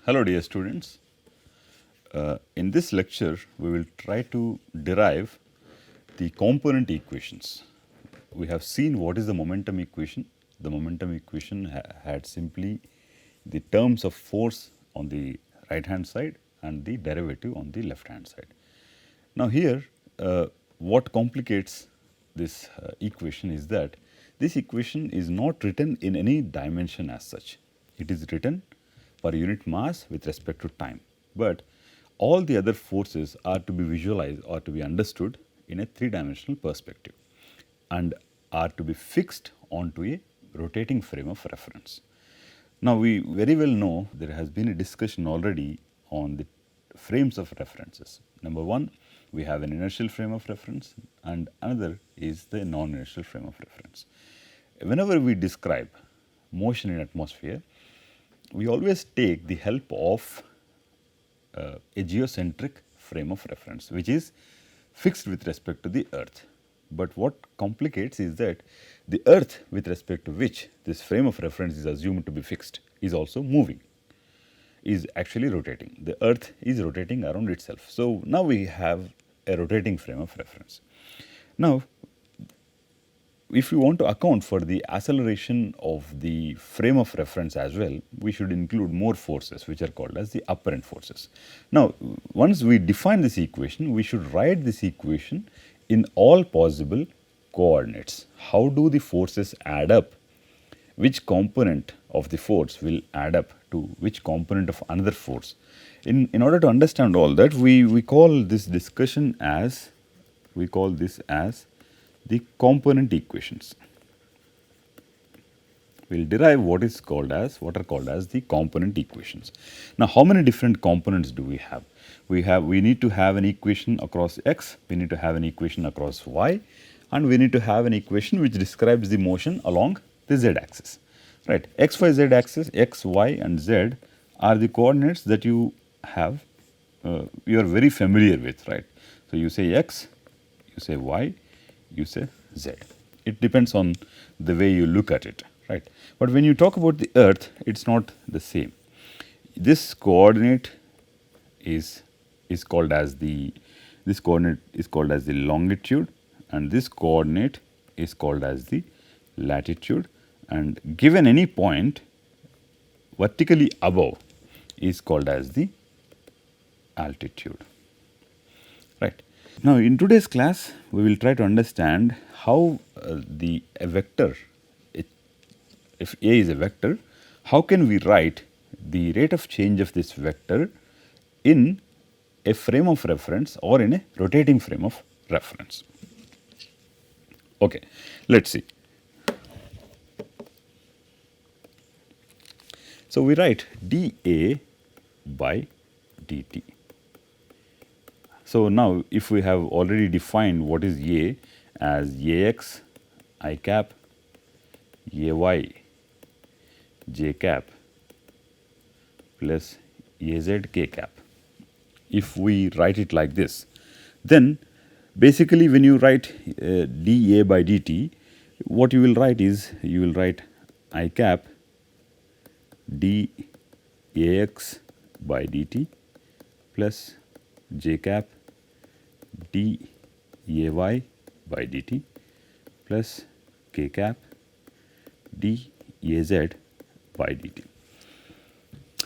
Hello dear students. In this lecture we will try to derive the component equations. We have seen what is the momentum equation. The momentum equation had simply the terms of force on the right hand side and the derivative on the left hand side. Now here what complicates this equation is that this equation is not written in any dimension as such. It is written per unit mass with respect to time, but all the other forces are to be visualized or to be understood in a three-dimensional perspective and are to be fixed onto a rotating frame of reference. Now, we very well know there has been a discussion already on the frames of references. Number one, we have an inertial frame of reference and another is the non-inertial frame of reference. Whenever we describe motion in atmosphere, we always take the help of a geocentric frame of reference which is fixed with respect to the earth. But what complicates is that the earth with respect to which this frame of reference is assumed to be fixed is also moving, is actually rotating. The earth is rotating around itself. So, now we have a rotating frame of reference. Now, if we want to account for the acceleration of the frame of reference as well, we should include more forces which are called as the apparent forces. Now, once we define this equation, we should write this equation in all possible coordinates. How do the forces add up? Which component of the force will add up to which component of another force? In order to understand all that, we call this discussion as, the component equations. We will derive what are called as the component equations. Now, how many different components do we have? We need to have an equation across x, we need to have an equation across y, and we need to have an equation which describes the motion along the z axis. Right? X, y, z axis, x, y and z are the coordinates that you have, you are very familiar with, right? So, you say x, you say y, you say z. It depends on the way you look at it, right? But when you talk about the earth, it is not the same. This coordinate is called as the longitude, and this coordinate is called as the latitude, and given any point vertically above is called as the altitude, right? Now, in today's class, we will try to understand how a vector, if A is a vector, how can we write the rate of change of this vector in a frame of reference or in a rotating frame of reference. Okay, let us see. So, we write dA by dt. So, now if we have already defined what is A as Ax I cap, Ay j cap plus Az k cap. If we write it like this, then basically when you write dA by dt, what you will write is, you will write I cap dAx by dt plus j cap dAy by dt plus k cap dAz by dt.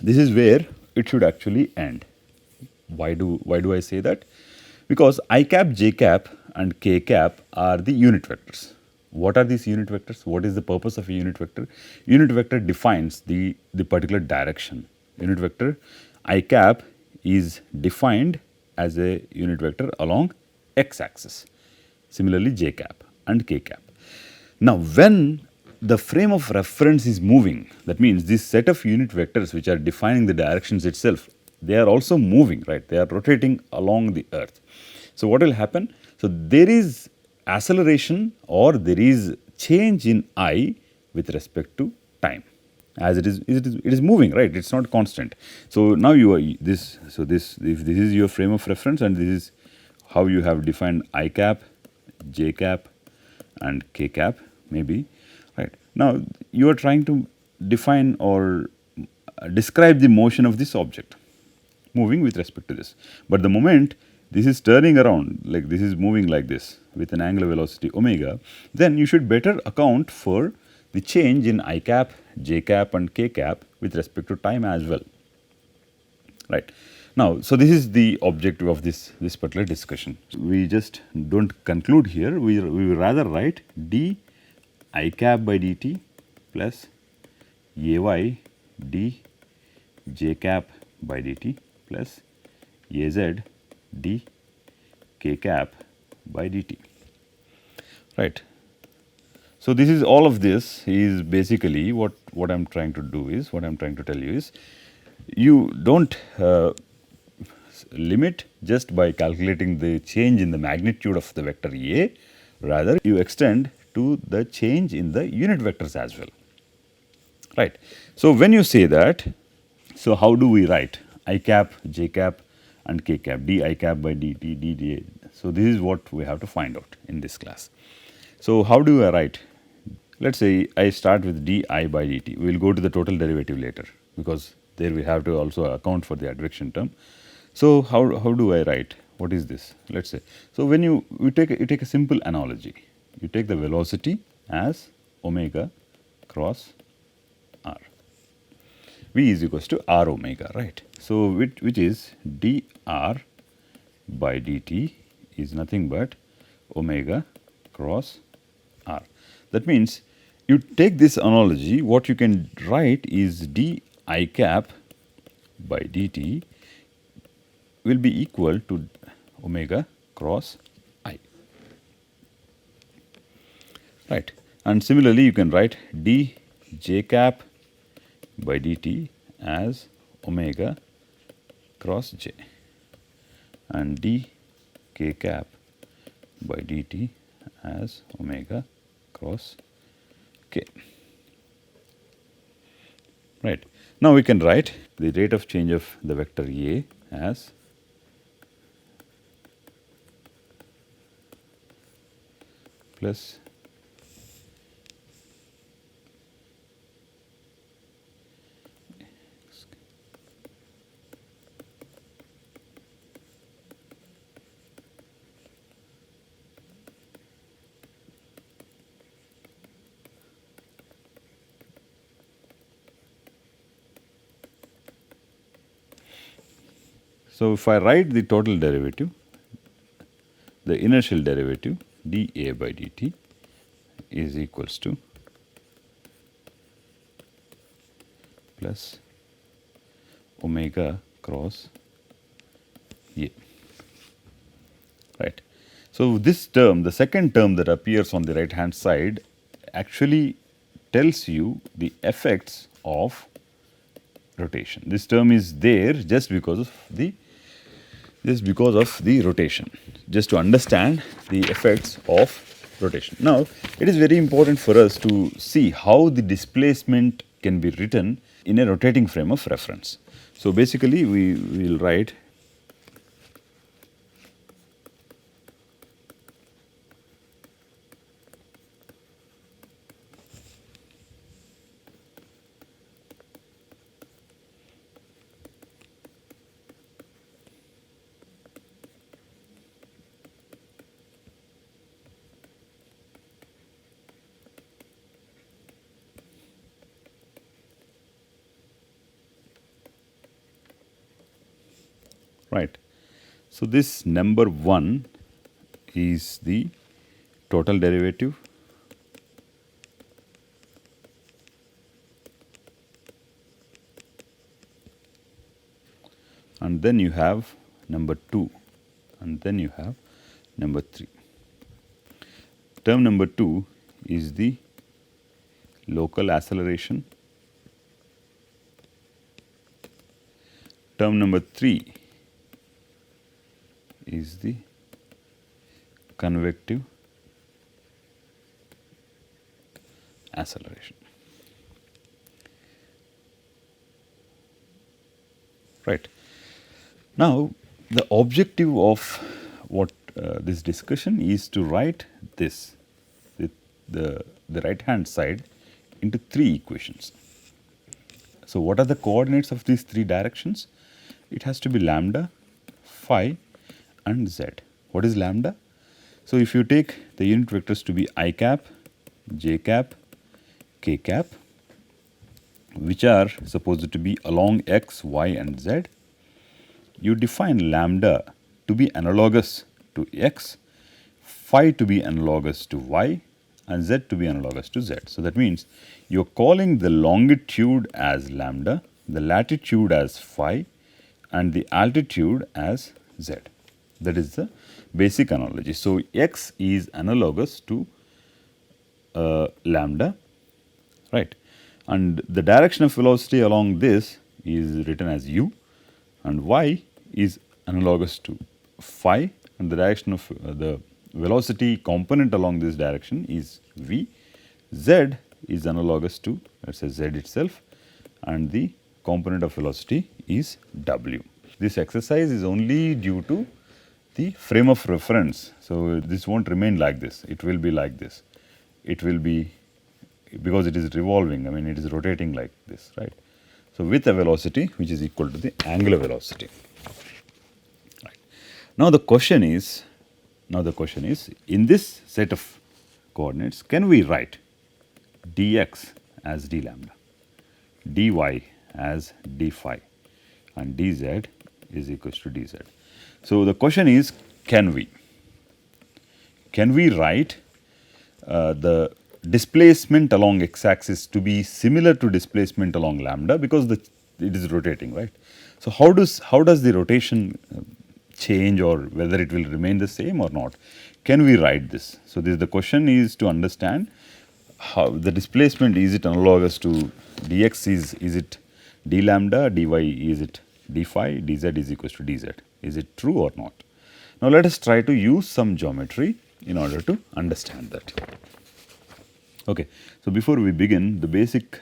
This is where it should actually end. Why do I say that? Because I cap, j cap and k cap are the unit vectors. What are these unit vectors? What is the purpose of a unit vector? Unit vector defines the particular direction. Unit vector I cap is defined as a unit vector along x axis. Similarly, j cap and k cap. Now, when the frame of reference is moving, that means this set of unit vectors which are defining the directions itself, they are also moving, right? They are rotating along the earth. So, what will happen? So, there is acceleration or there is change in I with respect to time, as it is moving, right? It is not constant. So, now you are this, so this, if this is your frame of reference and this is how you have defined I cap, j cap and k cap maybe, right? Now, you are trying to define or describe the motion of this object moving with respect to this. But the moment this is turning around, like this is moving like this with an angular velocity omega, then you should better account for the change in I cap, j cap and k cap with respect to time as well. Right. Now, so this is the objective of this particular discussion. We just do not conclude here, we will rather write d I cap by dt plus ay d j cap by dt plus az d k cap by dt. Right. So, this is all of this is basically what I am trying to do is, what I am trying to tell you is, you do not limit just by calculating the change in the magnitude of the vector A, rather you extend to the change in the unit vectors as well. Right. So, when you say that, so how do we write I cap, j cap and k cap, d I cap by dt, dd. So, this is what we have to find out in this class. So, how do I write? Let us say I start with di by dt, we will go to the total derivative later, because there we have to also account for the advection term. So, how do I write? What is this? Let us say. So, when you take a simple analogy, you take the velocity as omega cross r. V is equals to r omega, right. So, which is dr by dt is nothing but omega cross r. That means, you take this analogy, what you can write is d I cap by dt will be equal to omega cross I, right. And similarly, you can write d j cap by dt as omega cross j and d k cap by dt as omega cross k. Right. Now, we can write the rate of change of the vector A as plus so, if I write the total derivative, the inertial derivative dA by dt is equals to plus omega cross A, right. So, this term, the second term that appears on the right hand side actually tells you the effects of rotation. This term is there just because of the rotation, just to understand the effects of rotation. Now, it is very important for us to see how the displacement can be written in a rotating frame of reference. So, basically we will write right. So, this number 1 is the total derivative and then you have number 2 and then you have number 3. Term number 2 is the local acceleration. Term number 3 is the convective acceleration. Right. Now, the objective of what this discussion is to write this, the right hand side into 3 equations. So, what are the coordinates of these three directions? It has to be lambda, phi and z. What is lambda? So, if you take the unit vectors to be I cap, j cap, k cap, which are supposed to be along x, y and z, you define lambda to be analogous to x, phi to be analogous to y and z to be analogous to z. So, that means you are calling the longitude as lambda, the latitude as phi and the altitude as z. That is the basic analogy. So, x is analogous to lambda, right, and the direction of velocity along this is written as u, and y is analogous to phi, and the direction of the velocity component along this direction is v. Z is analogous to, let us say, z itself, and the component of velocity is w. This exercise is only due to the frame of reference. So, this will not remain like this, it will be like this. It will be, because it is revolving, I mean it is rotating like this, right. So, with a velocity which is equal to the angular velocity. Right. Now, the question is in this set of coordinates, can we write dx as d lambda, dy as d phi and dz is equals to dz. So, the question is, can we write the displacement along x axis to be similar to displacement along lambda, because it is rotating, right. So, how does the rotation change, or whether it will remain the same or not? Can we write this? So, the question is to understand how the displacement, is it analogous to dx is it d lambda, dy is it d phi, dz is equals to dz. Is it true or not? Now, let us try to use some geometry in order to understand that. Okay. So, before we begin, the basic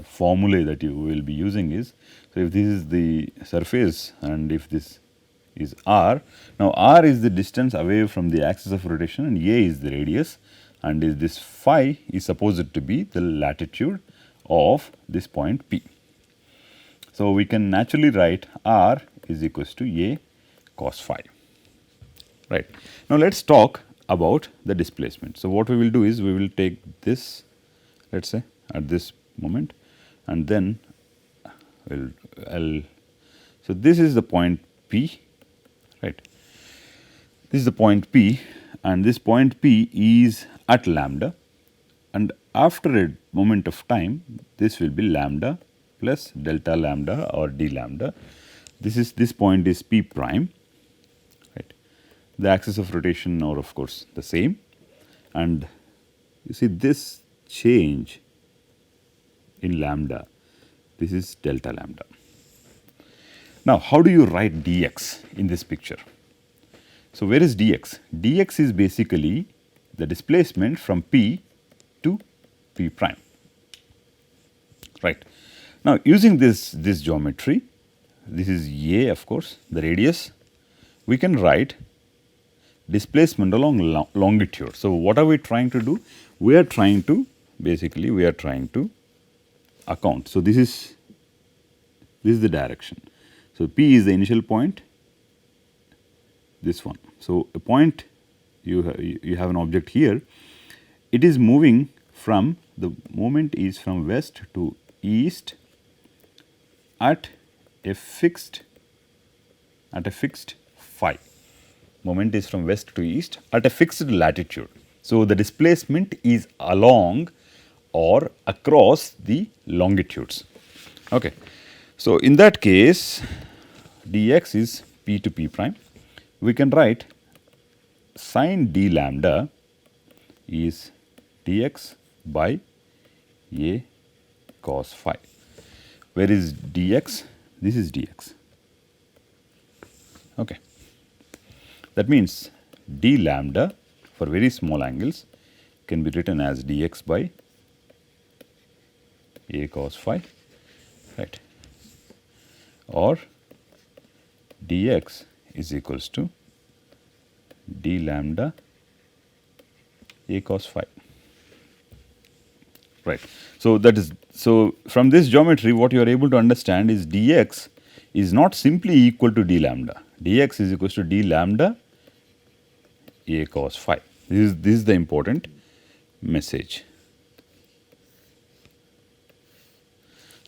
formulae that you will be using is, so if this is the surface and if this is r, now r is the distance away from the axis of rotation and a is the radius, and this phi is supposed to be the latitude of this point P. So, we can naturally write r is equals to a cos phi, right. Now, let us talk about the displacement. So, what we will do is we will take this, let us say at this moment, and then so this is the point P, right. This is the point P, and this point P is at lambda, and after a moment of time this will be lambda plus delta lambda or d lambda. This point is P prime, right. The axis of rotation are of course the same, and you see this change in lambda, this is delta lambda. Now, how do you write dx in this picture? So, where is dx? Dx is basically the displacement from P to P prime, right. Now, using this geometry, this is a, of course, the radius, we can write displacement along longitude. So, what are we trying to do? We are trying to account. So, this is the direction. So, P is the initial point, this one. So, a point, you have an object here, it is moving from, the moment is from west to east at a fixed phi. Moment is from west to east at a fixed latitude. So, the displacement is along or across the longitudes. Okay. So, in that case, dx is P to P prime. We can write sin d lambda is dx by a cos phi. Where is dx? This is dx. Okay. That means d lambda for very small angles can be written as dx by a cos phi, right, or dx is equals to d lambda a cos phi. right. So, that is, so from this geometry what you are able to understand is dx is not simply equal to d lambda, dx is equal to d lambda a cos phi. This is the important message.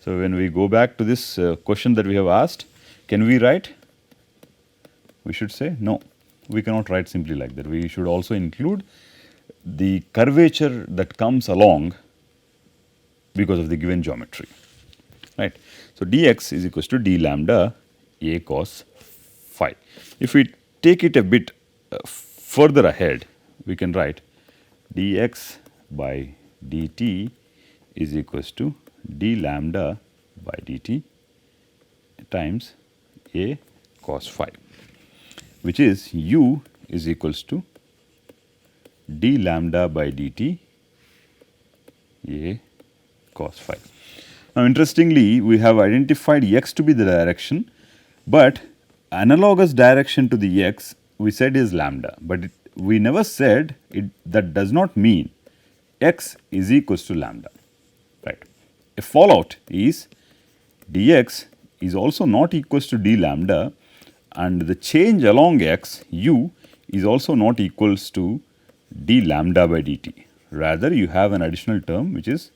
So, when we go back to this question that we have asked, can we write? We should say no, we cannot write simply like that. We should also include the curvature that comes along because of the given geometry, right. So, dx is equal to d lambda a cos phi. If we take it a bit further ahead, we can write dx by dt is equal to d lambda by dt times a cos phi, which is u is equals to d lambda by dt a cos phi. Now, interestingly, we have identified x to be the direction, but analogous direction to the x we said is lambda, but we never said it, that does not mean x is equals to lambda, right. A fallout is dx is also not equals to d lambda, and the change along x u is also not equals to d lambda by dt. Rather, you have an additional term which is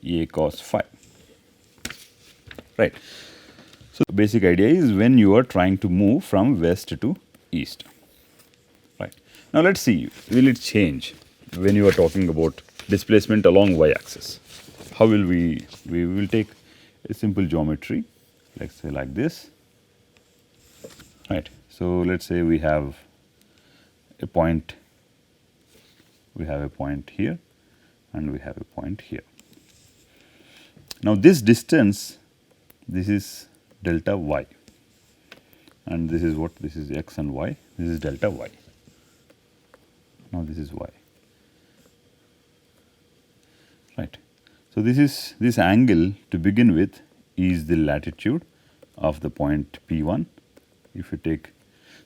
a cos phi, right. So, the basic idea is when you are trying to move from west to east, right. Now, let us see, will it change when you are talking about displacement along y axis? How will we will take a simple geometry, let us say like this, right. So, let us say we have a point, here and we have a point here. Now, this distance, this is delta y, and this is what, this is x and y, this is delta y. Now, this is y, right. So, this angle to begin with is the latitude of the point P1. If you take,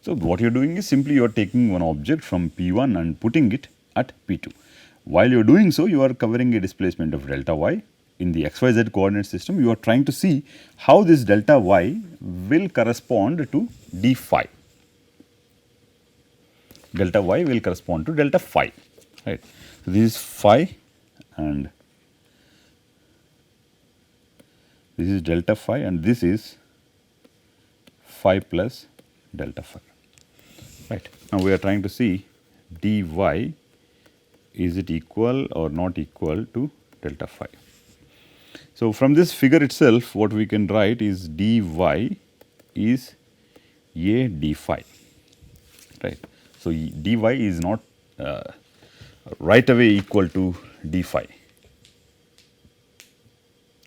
so what you are doing is simply you are taking one object from P1 and putting it at P2. While you are doing so, you are covering a displacement of delta y in the xyz coordinate system. You are trying to see how this delta y will correspond to d phi. Delta y will correspond to delta phi, right. So, this is phi and this is delta phi, and this is phi plus delta phi, right. Now, we are trying to see dy, is it equal or not equal to delta phi. So, from this figure itself what we can write is dy is a d phi, right. So, dy is not right away equal to d phi,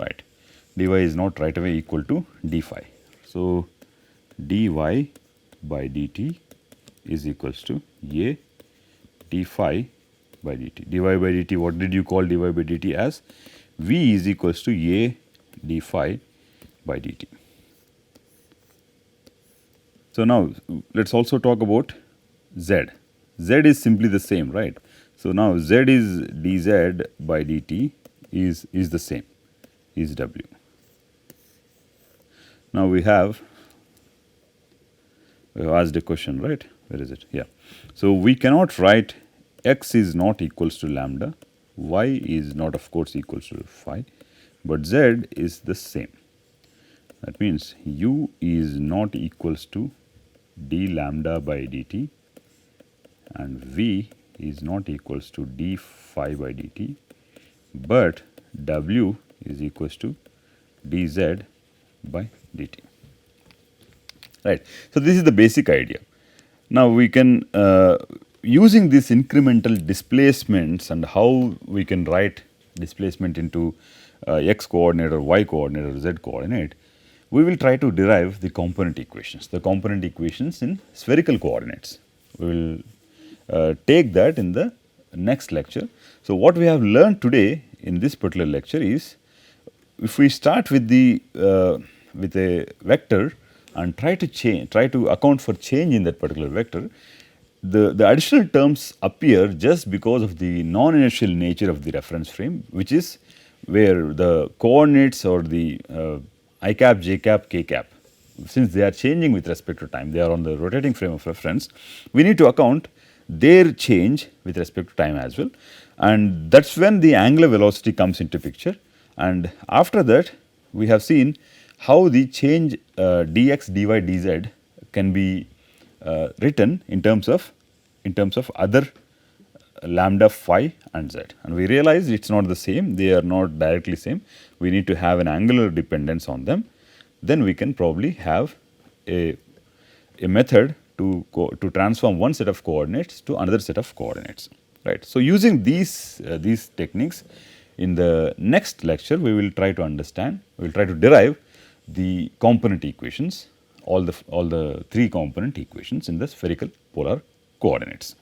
right. Dy is not right away equal to d phi. So, dy by dt is equals to a d phi by dt. dy by dt, what did you call dy by dt as? V is equals to a d phi by dt. So, now let us also talk about z. Z is simply the same, right. So, now z is dz by dt is the same, is w. Now, we have asked a question, right, where is it? Yeah. So, we cannot write x is not equals to lambda, y is not of course equals to phi, but z is the same. That means, u is not equals to d lambda by dt and v is not equals to d phi by dt, but w is equals to dz by dt, right. So, this is the basic idea. Now, we can using these incremental displacements and how we can write displacement into x coordinate or y coordinate or z coordinate, we will try to derive the component equations in spherical coordinates. We will take that in the next lecture. So, what we have learned today in this particular lecture is, if we start with the with a vector and try to account for change in that particular vector, the additional terms appear just because of the non-inertial nature of the reference frame, which is where the coordinates or the I cap, j cap, k cap, since they are changing with respect to time, they are on the rotating frame of reference, we need to account their change with respect to time as well. And that is when the angular velocity comes into picture. And after that, we have seen how the change dx, dy, dz can be written in terms of other lambda, phi and z, and we realize it is not the same, they are not directly same. We need to have an angular dependence on them. Then we can probably have a method to transform one set of coordinates to another set of coordinates, right. So, using these techniques, in the next lecture we will try to understand, we will try to derive the component equations, all the 3 component equations in the spherical polar coordinates.